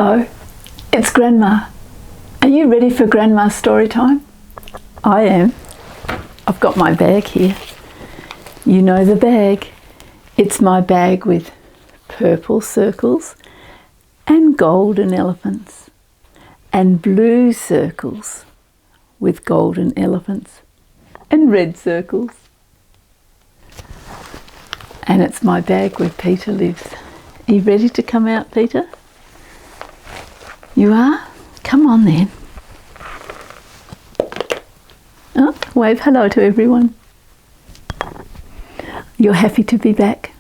Hello, it's Grandma. Are you ready for Grandma's story time? I am. I've got my bag here. You know the bag. It's my bag with purple circles and golden elephants and blue circles with golden elephants and red circles. And it's my bag where Peter lives. Are you ready to come out, Peter? You are? Come on then. Oh, wave hello to everyone. You're happy to be back.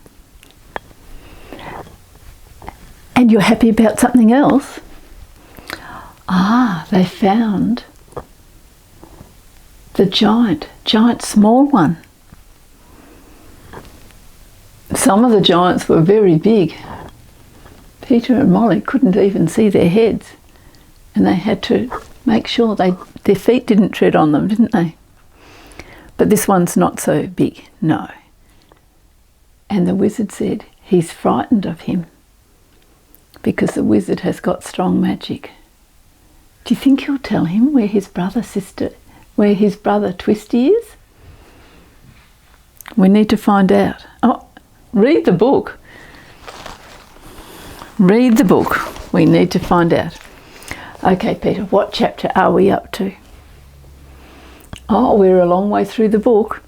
And you're happy about something else? Ah, they found the giant small one. Some of the giants were very big. Peter and Molly couldn't even see their heads, and they had to make sure their feet didn't tread on them, didn't they? But this one's not so big, no. And the wizard said he's frightened of him because the wizard has got strong magic. Do you think he'll tell him where his brother Twisty is? We need to find out. Oh, read the book. Read the book. We need to find out. Okay, Peter, what chapter are we up to? Oh, we're a long way through the book.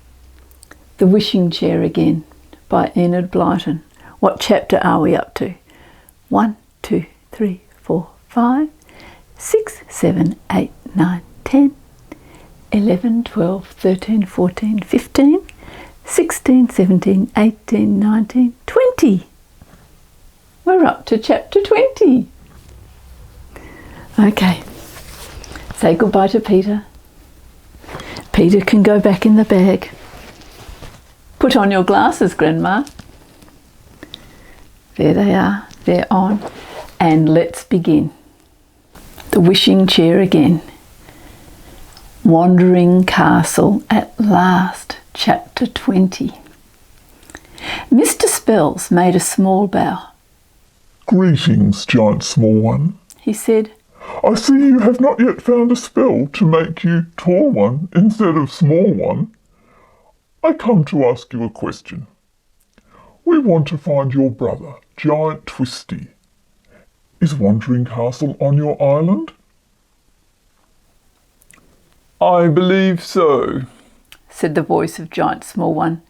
The Wishing Chair Again by Enid Blyton. What chapter are we up to? 1, 2, 3, 4, 5, 6, 7, 8, 9, 10, 11, 12, 13, 14, 15, 16, 17, 18, 19, 20. We're up to chapter 20. Okay. Say goodbye to Peter. Peter can go back in the bag. Put on your glasses, Grandma. There they are. They're on. And let's begin. The Wishing Chair Again. Wandering Castle at last. Chapter 20. Mr. Spells made a small bow. "Greetings, Giant Small One," he said. "I see you have not yet found a spell to make you Tall One instead of Small One. I come to ask you a question. We want to find your brother, Giant Twisty. Is Wandering Castle on your island?" "I believe so," said the voice of Giant Small One,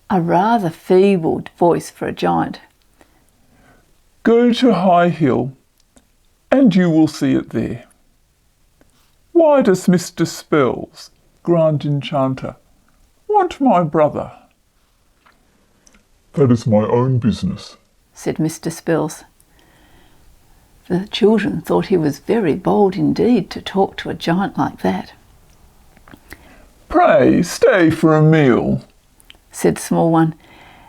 a rather feeble voice for a giant. "Go to High Hill and you will see it there. Why does Mr. Spells, Grand Enchanter, want my brother?" "That is my own business," said Mr. Spells. The children thought he was very bold indeed to talk to a giant like that. "Pray stay for a meal," said Small One,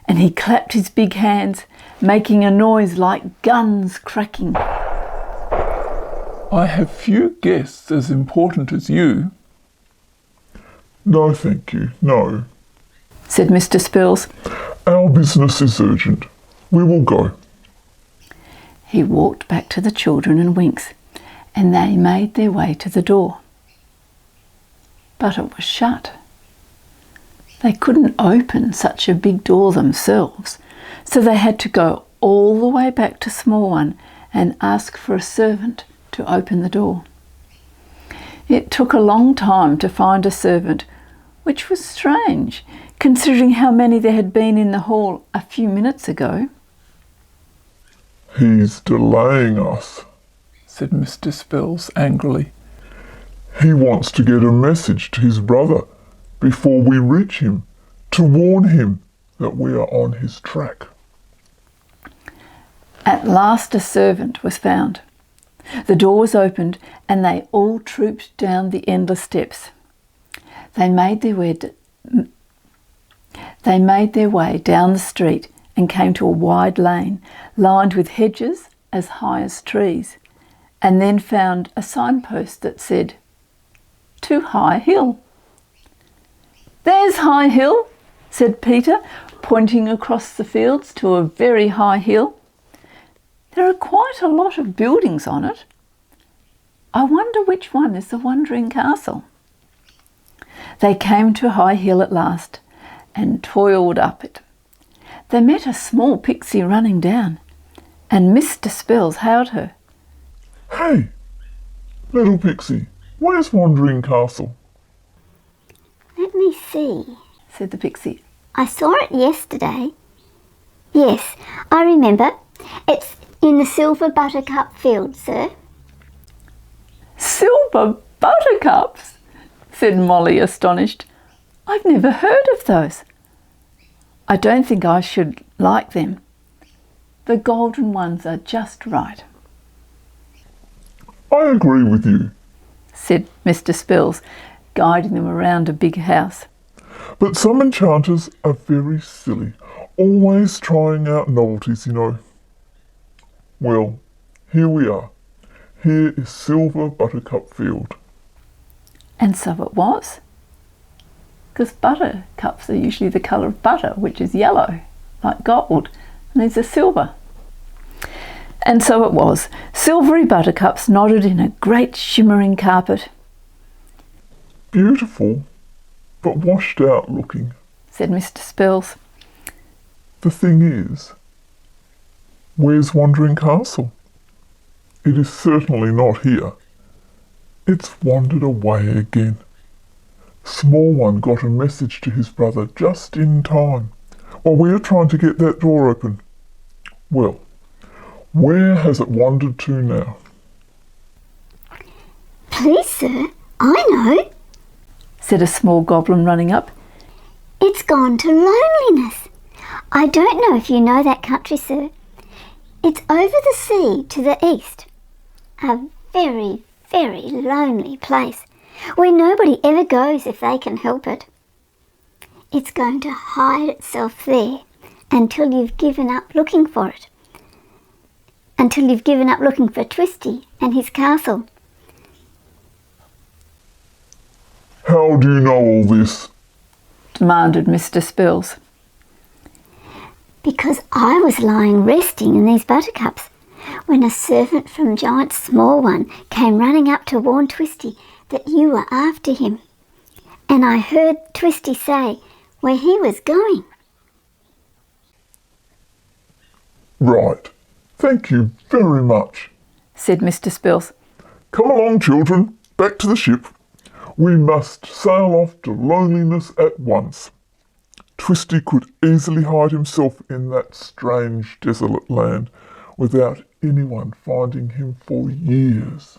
and he clapped his big hands, making a noise like guns cracking. "I have few guests as important as you." "No, thank you, no. said Mr. Spells. Our business is urgent. We will go." He walked back to the children and Winks, and they made their way to the door. But it was shut. They couldn't open such a big door themselves, so they had to go all the way back to Small One and ask for a servant to open the door. It took a long time to find a servant, which was strange, considering how many there had been in the hall a few minutes ago. "He's delaying us," said Mr. Spells angrily. "He wants to get a message to his brother before we reach him, to warn him that we are on his track." At last a servant was found. The door was opened and they all trooped down the endless steps. They made their way down the street and came to a wide lane lined with hedges as high as trees, and then found a signpost that said, "To High Hill." "There's High Hill," said Peter, pointing across the fields to a very high hill. There are quite a lot of buildings on it. I wonder which one is the Wandering Castle." They came to a high hill at last and toiled up it. They met a small pixie running down, and Mr. Spells hailed her. "Hey, little pixie, where's Wandering Castle?" "Let me see," said the pixie. "I saw it yesterday. Yes, I remember. It's in the Silver Buttercup field, sir." "Silver buttercups?" said Molly, astonished. "I've never heard of those. I don't think I should like them. The golden ones are just right," "I agree with you, said Mr. Spells, guiding them around a big house. but some enchanters are very silly, always trying out novelties, you know. Well, here we are. Here is Silver Buttercup Field." And so it was, because buttercups are usually the colour of butter, which is yellow, like gold, and these are silver. And so it was. Silvery buttercups nodded in a great shimmering carpet. "Beautiful, but washed out looking. Said Mr. Spells. The thing is, where's Wandering Castle? It is certainly not here. It's wandered away again. Small One got a message to his brother just in time, while we are trying to get that door open. Well, where has it wandered to now?" "Please, sir, I know," Said a small goblin running up. "It's gone to Loneliness. I don't know if you know that country, sir. It's over the sea to the east. A very, very lonely place where nobody ever goes if they can help it. It's going to hide itself there until you've given up looking for it. Until you've given up looking for Twisty and his castle." "How do you know all this?" Demanded Mr. Spells. "Because I was lying resting in these buttercups when a servant from Giant Small One came running up to warn Twisty that you were after him. And I heard Twisty say where he was going." "Right. Thank you very much. Said Mr. Spells. Come along, children. Back to the ship. We must sail off to Loneliness at once. Twisty could easily hide himself in that strange, desolate land without anyone finding him for years."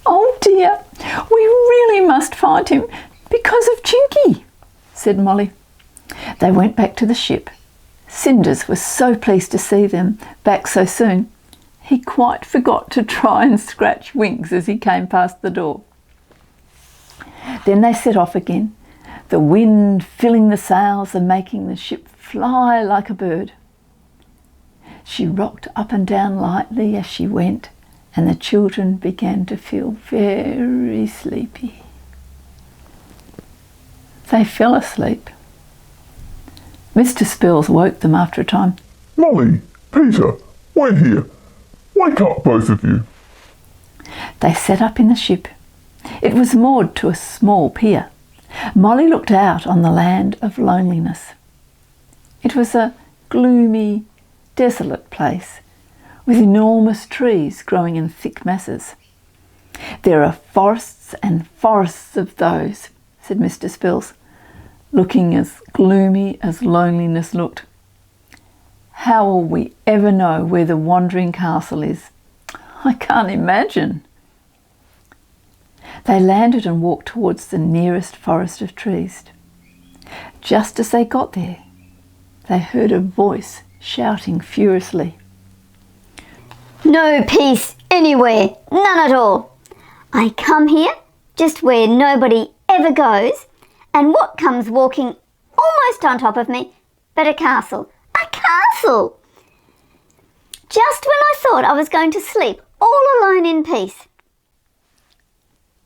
"Oh dear, we really must find him because of Chinky," said Molly. They went back to the ship. Cinders was so pleased to see them back so soon. He quite forgot to try and scratch Winks as he came past the door. Then they set off again, the wind filling the sails and making the ship fly like a bird. She rocked up and down lightly as she went, and the children began to feel very sleepy. They fell asleep. Mr. Spells woke them after a time. "Molly, Peter, we're here. Wake up, both of you." They sat up in the ship. It was moored to a small pier. Molly looked out on the land of Loneliness. It was a gloomy, desolate place with enormous trees growing in thick masses. "There are forests and forests of those," said Mr. Spells, looking as gloomy as Loneliness looked. "How will we ever know where the Wandering Castle is? I can't imagine." They landed and walked towards the nearest forest of trees. Just as they got there, they heard a voice shouting furiously. "No peace anywhere, none at all. I come here just where nobody ever goes, and what comes walking almost on top of me but a castle. A castle! Just when I thought I was going to sleep all alone in peace."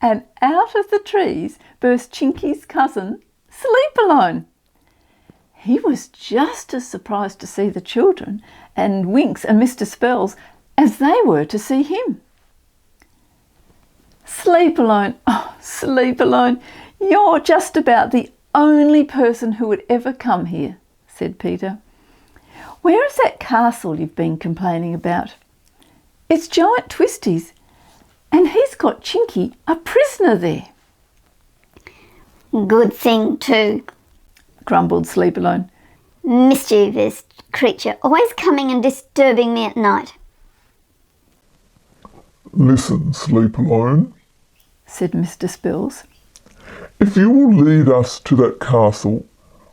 and out of the trees burst Chinky's cousin, Sleep-Alone. He was just as surprised to see the children and Winks and Mr. Spells as they were to see him. Sleep-Alone, oh, Sleep-Alone, you're just about the only person who would ever come here, said Peter. Where is that castle you've been complaining about? It's Giant Twisty's, and he's got Chinky a prisoner there. Good thing too, grumbled Sleep-Alone. Mischievous creature, always coming and disturbing me at night. Listen, Sleep-Alone, said Mr. Spells. If you will lead us to that castle,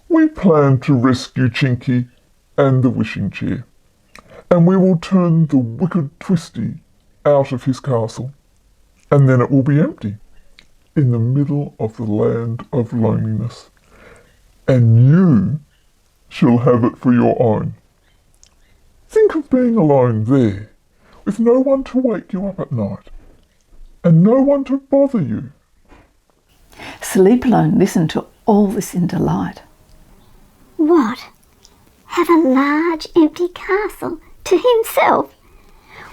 we plan to rescue Chinky and the wishing chair, and we will turn the wicked Twisty out of his castle, and then it will be empty, in the middle of the land of loneliness, and you shall have it for your own. Think of being alone there, with no one to wake you up at night, and no one to bother you. Sleep-Alone listened to all this in delight. What? Have a large empty castle to himself,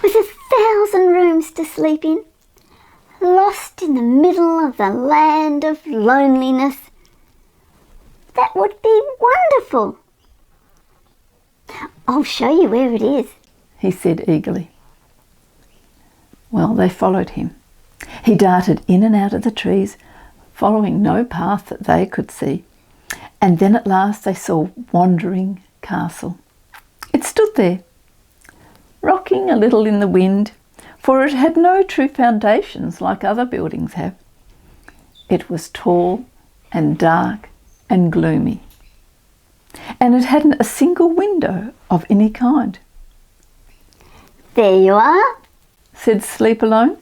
with 1,000 rooms to sleep in, lost in the middle of the land of loneliness? That would be wonderful. I'll show you where it is, he said eagerly. Well, they followed him. He darted in and out of the trees, following no path that they could see, and then at last they saw Wandering Castle. It stood there, rocking a little in the wind, for it had no true foundations like other buildings have. It was tall and dark and gloomy, and it hadn't a single window of any kind. There you are, said Sleep-Alone.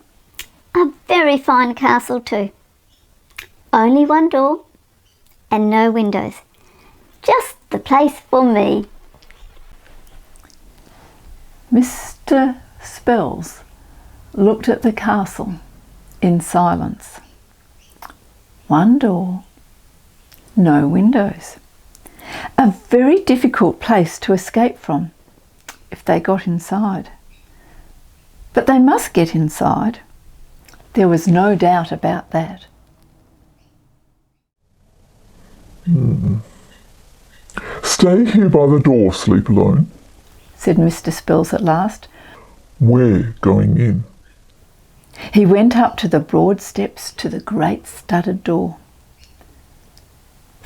A very fine castle too. Only one door and no windows. Just the place for me. Mr. Spells looked at the castle in silence. One door, no windows. A very difficult place to escape from if they got inside. But they must get inside. There was no doubt about that. Stay here by the door, Sleep-Alone, said Mr. Spells at last. We're going in. He went up to the broad steps to the great studded door.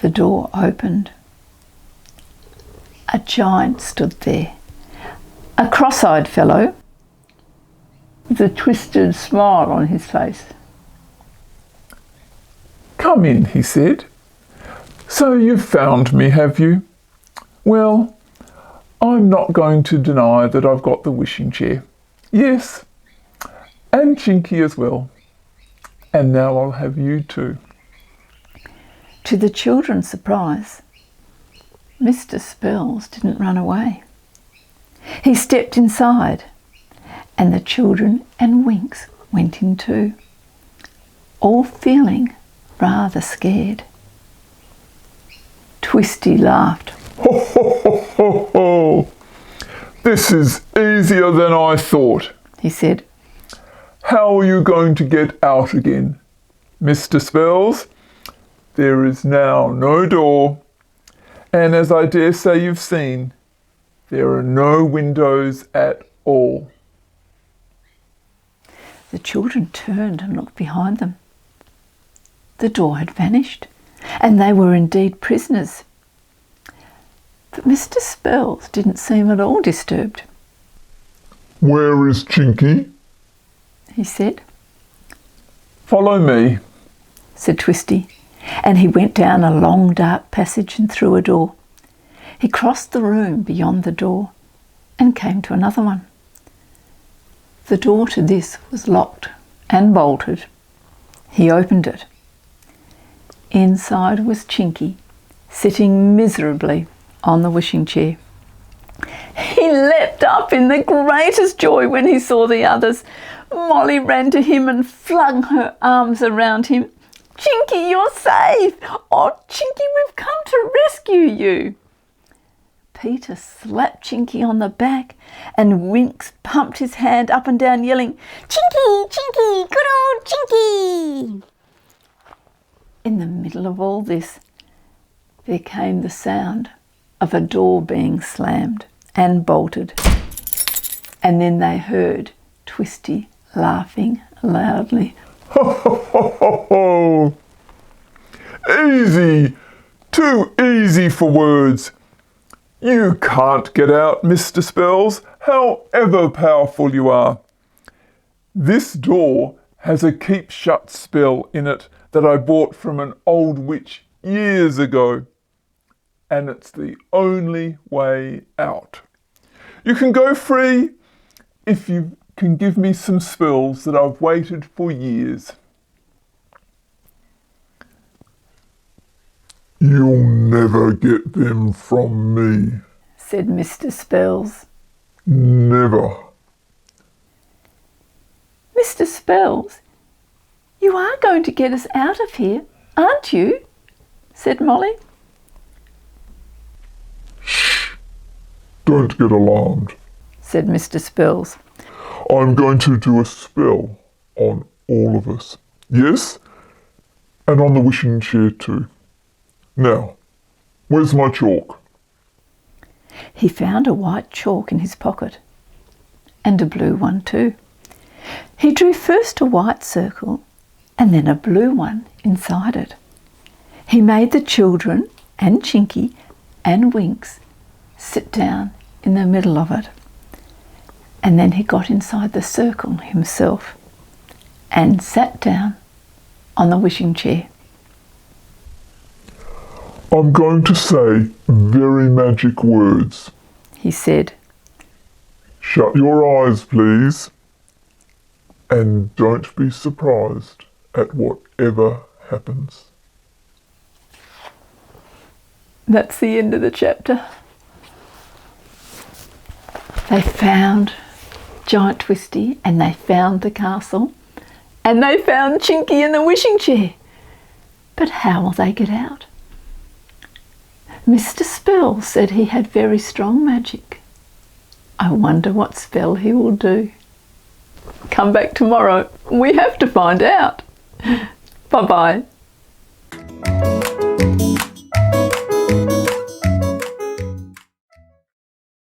The door opened. A giant stood there, a cross-eyed fellow with a twisted smile on his face. Come in, he said. So you've found me, have you? Well, I'm not going to deny that I've got the wishing chair. Yes, and Chinky as well. And now I'll have you too. To the children's surprise, Mr. Spells didn't run away. He stepped inside, and the children and Winks went in too, all feeling rather scared. Twisty laughed. Ho, ho, ho, ho, ho. This is easier than I thought, he said. How are you going to get out again, Mr. Spells? There is now no door, and as I dare say you've seen, there are no windows at all. The children turned and looked behind them. The door had vanished, and they were indeed prisoners. But Mr. Spells didn't seem at all disturbed. Where is Chinky? He said. Follow me, said Twisty, and he went down a long dark passage and through a door. He crossed the room beyond the door and came to another one. The door to this was locked and bolted. He opened it. Inside was Chinky, sitting miserably on the wishing chair. He leapt up in the greatest joy when he saw the others. Molly ran to him and flung her arms around him. "Chinky, you're safe! Oh, Chinky, we've come to rescue you!" Peter slapped Chinky on the back and Winks pumped his hand up and down yelling, "Chinky, Chinky, good old Chinky!" In the middle of all this, there came the sound of a door being slammed and bolted, and then they heard Twisty laughing loudly. Ho, ho, ho, ho, ho! Easy! Too easy for words! You can't get out, Mr. Spells, however powerful you are. This door has a keep shut spell in it that I bought from an old witch years ago, and it's the only way out. You can go free if you can give me some spells that I've waited for years. You'll never get them from me. Said Mr. Spells. Never. Mr. Spells, you are going to get us out of here, aren't you? Said Molly. Shh! Don't get alarmed. Said Mr. Spells. I'm going to do a spell on all of us. Yes? And on the wishing chair too. Now, where's my chalk? He found a white chalk in his pocket, and a blue one too. He drew first a white circle and then a blue one inside it. He made the children and Chinky and Winks sit down in the middle of it, and then he got inside the circle himself and sat down on the wishing chair. I'm going to say very magic words. He said. Shut your eyes, please, and don't be surprised at whatever happens. That's the end of the chapter. They found Giant Twisty, and they found the castle, and they found Chinky in the wishing chair. But how will they get out? Mr. Spell said he had very strong magic. I wonder what spell he will do. Come back tomorrow. We have to find out. Bye-bye.